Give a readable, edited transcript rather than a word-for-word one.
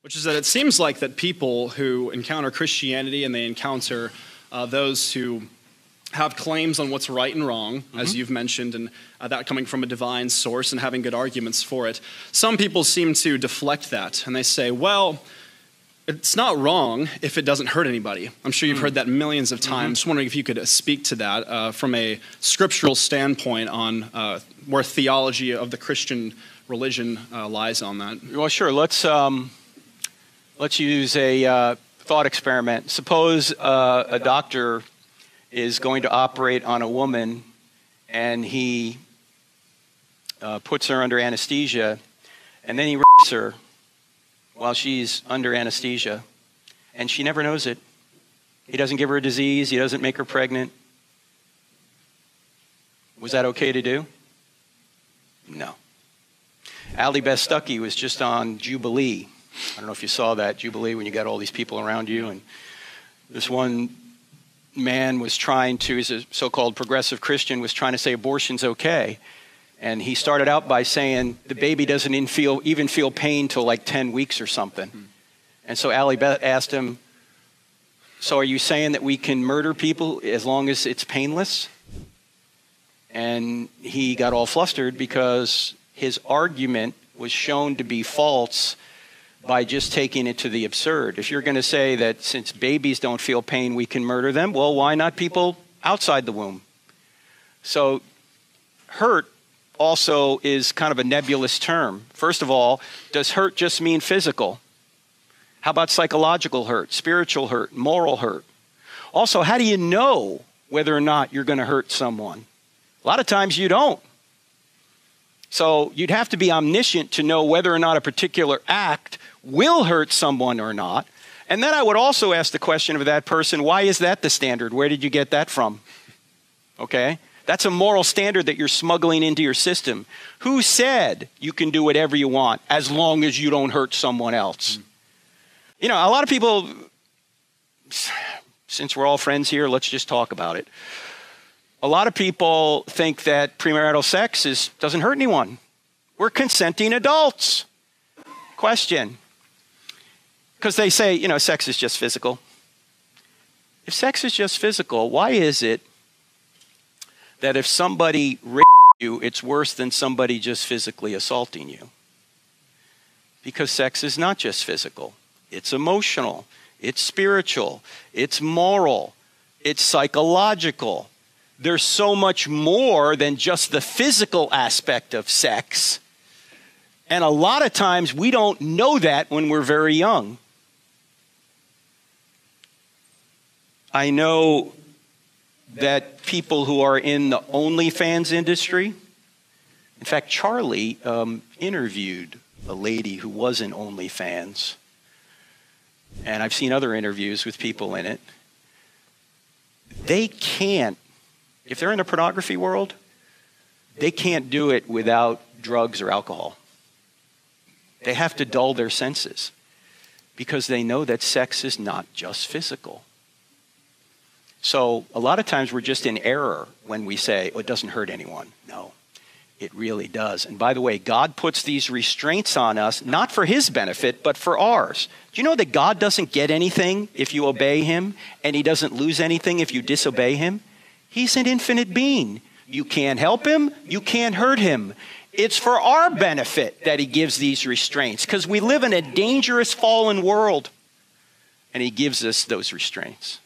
which is that it seems like that people who encounter Christianity and they encounter those who have claims on what's right and wrong, as you've mentioned, and that coming from a divine source and having good arguments for it, some people seem to deflect that, and they say, well, it's not wrong if it doesn't hurt anybody. I'm sure you've heard that millions of times. Just wondering if you could speak to that from a scriptural standpoint on where theology of the Christian religion lies on that. Well, sure. Let's use a thought experiment. Suppose a doctor is going to operate on a woman, and he puts her under anesthesia, and then he rapes her while she's under anesthesia, and she never knows it. He doesn't give her a disease. He doesn't make her pregnant. Was that okay to do? No. Ali Bestucky was just on Jubilee. I don't know if you saw that, Jubilee, when you got all these people around you, and this one man was trying to, he's a so-called progressive Christian, was trying to say abortion's okay. And he started out by saying the baby doesn't even feel pain till like 10 weeks or something. And so Ali asked him, so are you saying that we can murder people as long as it's painless? And he got all flustered because his argument was shown to be false by just taking it to the absurd. If you're going to say that since babies don't feel pain, we can murder them, well, why not people outside the womb? So hurt also is kind of a nebulous term. First of all, does hurt just mean physical? How about psychological hurt, spiritual hurt, moral hurt? Also, how do you know whether or not you're going to hurt someone? A lot of times you don't. So you'd have to be omniscient to know whether or not a particular act will hurt someone or not. And then I would also ask the question of that person, why is that the standard? Where did you get that from? Okay? That's a moral standard that you're smuggling into your system. Who said you can do whatever you want as long as you don't hurt someone else? You know, a lot of people, since we're all friends here, let's just talk about it. A lot of people think that premarital sex doesn't hurt anyone. We're consenting adults. Question. Because they say, you know, sex is just physical. If sex is just physical, why is it that if somebody rapes you, it's worse than somebody just physically assaulting you? Because sex is not just physical. It's emotional. It's spiritual. It's moral. It's psychological. There's so much more than just the physical aspect of sex. And a lot of times we don't know that when we're very young. I know that people who are in the OnlyFans industry, in fact, Charlie interviewed a lady who was in OnlyFans, and I've seen other interviews with people in it. They can't, if they're in the pornography world, they can't do it without drugs or alcohol. They have to dull their senses because they know that sex is not just physical. So a lot of times we're just in error when we say, oh, it doesn't hurt anyone. No, it really does. And by the way, God puts these restraints on us, not for his benefit, but for ours. Do you know that God doesn't get anything if you obey him, and he doesn't lose anything if you disobey him? He's an infinite being. You can't help him. You can't hurt him. It's for our benefit that he gives these restraints, because we live in a dangerous fallen world, and he gives us those restraints.